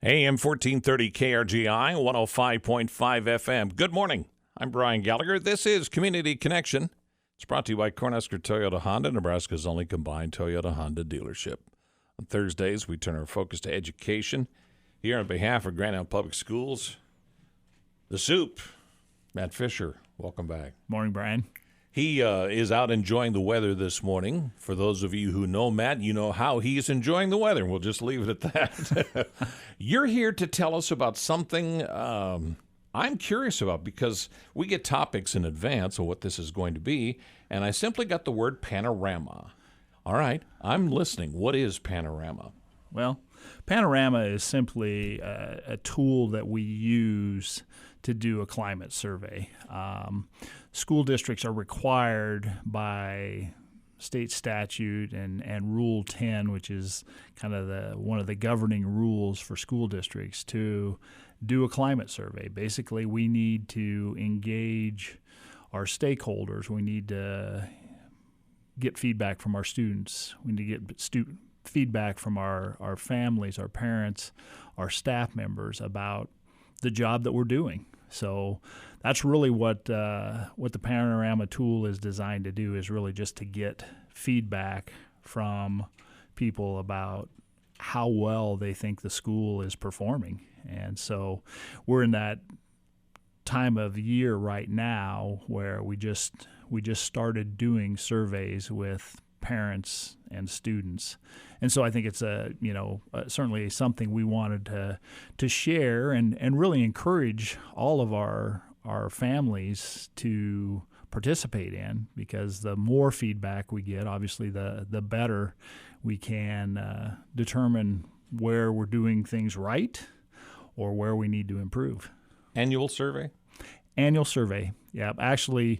AM 1430 KRGI 105.5 FM. Good morning. I'm Brian Gallagher. This is Community Connection. It's brought to you by Cornhusker Toyota Honda, Nebraska's only combined Toyota Honda dealership. On Thursdays, we turn our focus to education. Here on behalf of Grand Island Public Schools, the Supt, Matt Fisher. Welcome back. Morning, Brian. He is out enjoying the weather this morning. For those of you who know Matt, you know how he's enjoying the weather. We'll just leave it at that. You're here to tell us about something I'm curious about, because we get topics in advance of what this is going to be, and I simply got the word panorama. All right, I'm listening. What is panorama? Well, panorama is simply a tool that we use to do a climate survey. School districts are required by state statute and Rule 10, which is kind of one of the governing rules for school districts, to do a climate survey. Basically, we need to engage our stakeholders. We need to get feedback from our students. We need to get feedback from our families, our parents, our staff members about the job that we're doing. So that's really what the Panorama tool is designed to do, is really just to get feedback from people about how well they think the school is performing. And so we're in that time of year right now where we just started doing surveys with parents and students. And so I think it's certainly something we wanted to share and really encourage all of our families to participate in, because the more feedback we get, obviously the better we can determine where we're doing things right or where we need to improve. Annual survey? Annual survey. Yeah, actually,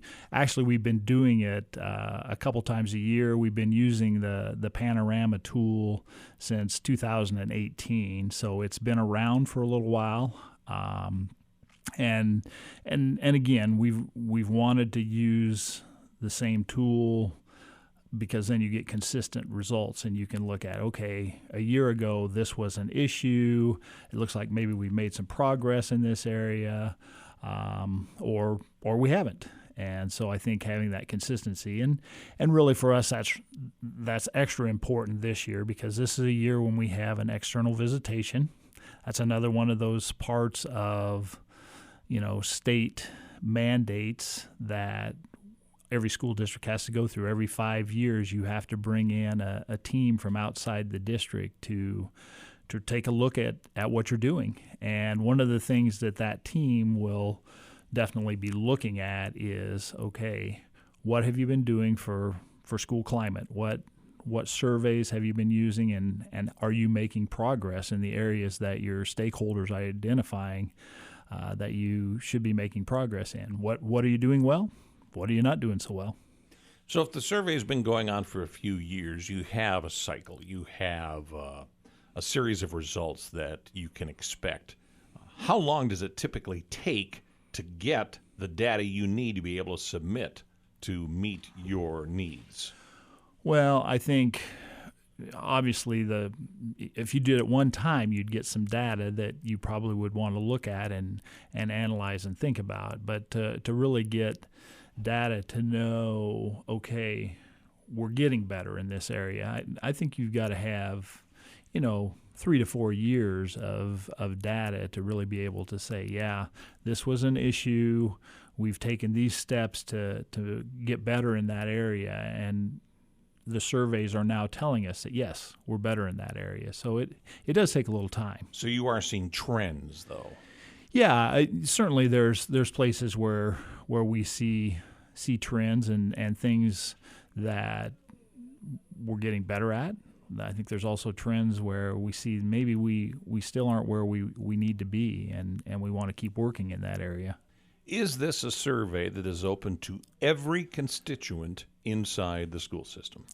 we've been doing it a couple times a year. We've been using the Panorama tool since 2018, so it's been around for a little while. And again, we've wanted to use the same tool because then you get consistent results, and you can look at, okay, a year ago this was an issue. It looks like maybe we've made some progress in this area. Or we haven't. And so I think having that consistency, and really for us that's extra important this year, because this is a year when we have an external visitation. That's another one of those parts of state mandates that every school district has to go through. Every 5 years you have to bring in a team from outside the district to take a look at what you're doing. And one of the things that team will definitely be looking at is, okay, what have you been doing for school climate? What surveys have you been using, and are you making progress in the areas that your stakeholders are identifying that you should be making progress in? What are you doing well? What are you not doing so well? So if the survey has been going on for a few years, you have a cycle. You have a series of results that you can expect. How long does it typically take to get the data you need to be able to submit to meet your needs? Well, I think obviously if you did it one time, you'd get some data that you probably would want to look at and analyze and think about. But to really get data to know, okay, we're getting better in this area, I think you've got to have 3 to 4 years of data to really be able to say, yeah, this was an issue. We've taken these steps to get better in that area, and the surveys are now telling us that, yes, we're better in that area. So it does take a little time. So you are seeing trends, though. Yeah, certainly there's places where we see trends and things that we're getting better at. I think there's also trends where we see maybe we still aren't where we need to be, and we want to keep working in that area. Is this a survey that is open to every constituent inside the school system?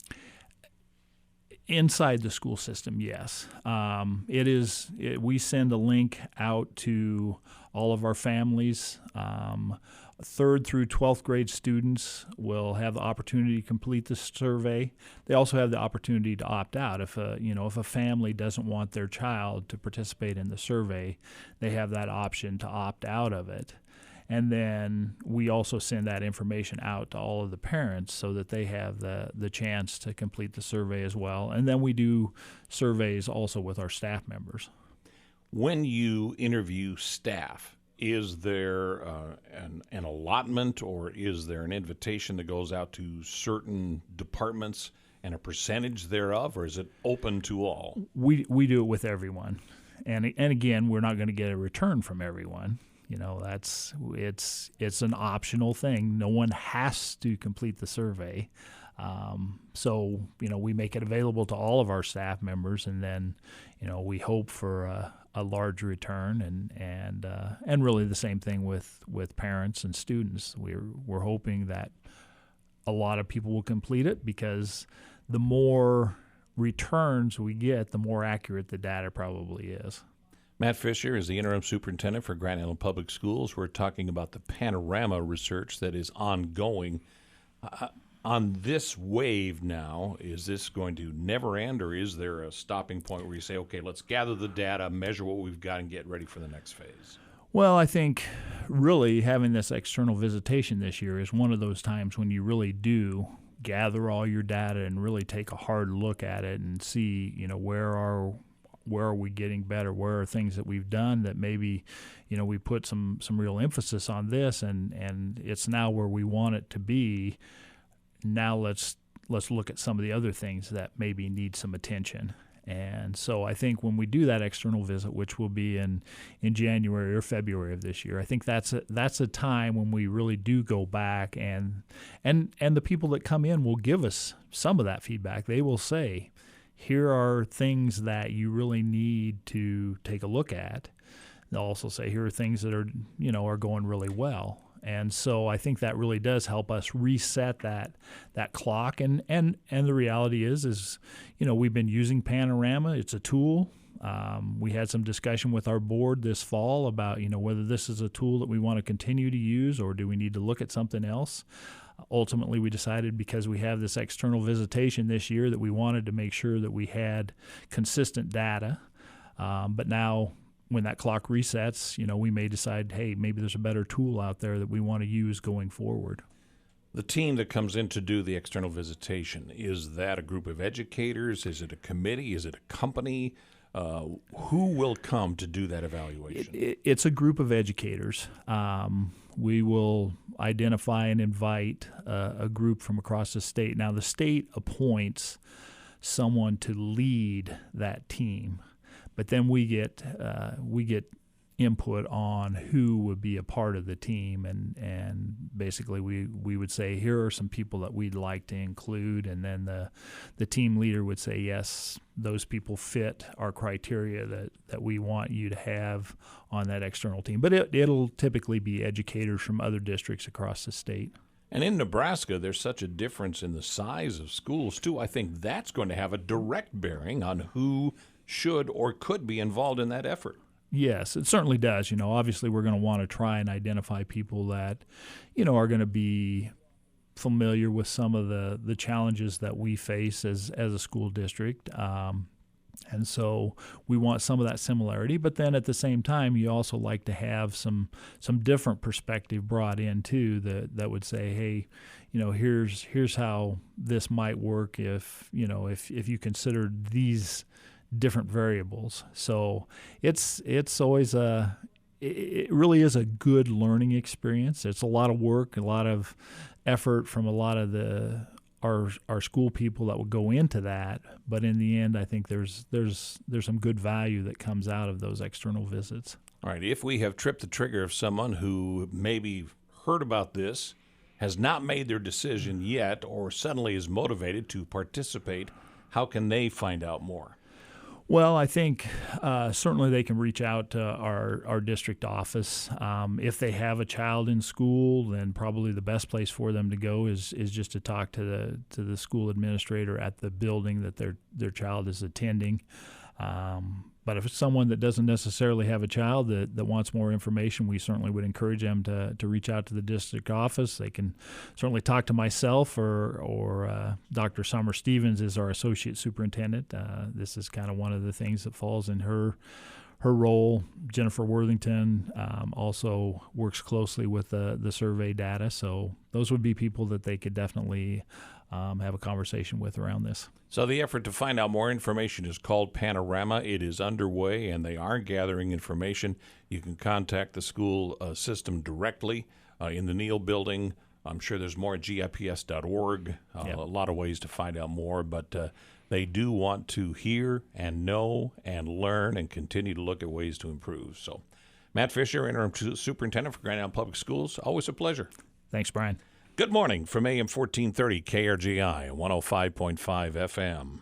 Inside the school system, yes. It is. We send a link out to all of our families, 3rd through 12th grade students will have the opportunity to complete the survey. They also have the opportunity to opt out. If a family doesn't want their child to participate in the survey, they have that option to opt out of it. And then we also send that information out to all of the parents so that they have the chance to complete the survey as well. And then we do surveys also with our staff members. When you interview staff, is there an allotment, or is there an invitation that goes out to certain departments and a percentage thereof, or is it open to all? We do it with everyone. And again, we're not going to get a return from everyone. It's an optional thing. No one has to complete the survey. So we make it available to all of our staff members, and then we hope for a large return, and really the same thing with parents and students. We're hoping that a lot of people will complete it, because the more returns we get, the more accurate the data probably is. Matt Fisher is the interim superintendent for Grand Island Public Schools. We're talking about the panorama research that is ongoing. On this wave now, is this going to never end, or is there a stopping point where you say, okay, let's gather the data, measure what we've got, and get ready for the next phase? Well, I think really having this external visitation this year is one of those times when you really do gather all your data and really take a hard look at it and see, where are we getting better? Where are things that we've done that maybe, we put some real emphasis on this, and it's now where we want it to be. Now let's look at some of the other things that maybe need some attention. And so I think when we do that external visit, which will be in January or February of this year, I think that's a time when we really do go back, and the people that come in will give us some of that feedback. They will say, here are things that you really need to take a look at. They'll also say, here are things that are going really well. And so I think that really does help us reset that clock. And the reality is we've been using Panorama. It's a tool. We had some discussion with our board this fall about whether this is a tool that we want to continue to use, or do we need to look at something else. Ultimately, we decided, because we have this external visitation this year, that we wanted to make sure that we had consistent data. But now, when that clock resets, we may decide, hey, maybe there's a better tool out there that we want to use going forward. The team that comes in to do the external visitation, is that a group of educators? Is it a committee? Is it a company? Who will come to do that evaluation? It's a group of educators. We will identify and invite a group from across the state. Now, the state appoints someone to lead that team, but then we get input on who would be a part of the team, and basically we would say, here are some people that we'd like to include, and then the team leader would say, yes, those people fit our criteria that we want you to have on that external team. But it'll typically be educators from other districts across the state. And in Nebraska, there's such a difference in the size of schools, too. I think that's going to have a direct bearing on who should or could be involved in that effort. Yes, it certainly does. Obviously we're going to want to try and identify people that, are going to be familiar with some of the challenges that we face as a school district. And so we want some of that similarity, but then at the same time, you also like to have some different perspective brought in too, that would say, hey, here's how this might work if you consider these different variables. So it's always it really is a good learning experience. It's a lot of work, a lot of effort from a lot of our school people that will go into that, but in the end, I think there's some good value that comes out of those external visits. All right, if we have tripped the trigger of someone who maybe heard about this, has not made their decision yet, or suddenly is motivated to participate, how can they find out more? Well, I think certainly they can reach out to our district office. If they have a child in school, then probably the best place for them to go is just to talk to the school administrator at the building that their child is attending. But if it's someone that doesn't necessarily have a child that wants more information, we certainly would encourage them to reach out to the district office. They can certainly talk to myself or Dr. Summer Stevens is our associate superintendent. This is kind of one of the things that falls in her role. Jennifer Worthington also works closely with the survey data. So those would be people that they could definitely have a conversation with around this. So the effort to find out more information is called Panorama. It is underway, and they are gathering information. You can contact the school system directly in the Neal building. I'm sure there's more at gips.org. Yep. A lot of ways to find out more, but they do want to hear and know and learn and continue to look at ways to improve. So, Matt Fisher, Interim Superintendent for Grand Island Public Schools, always a pleasure. Thanks, Brian. Good morning from AM 1430 KRGI 105.5 FM.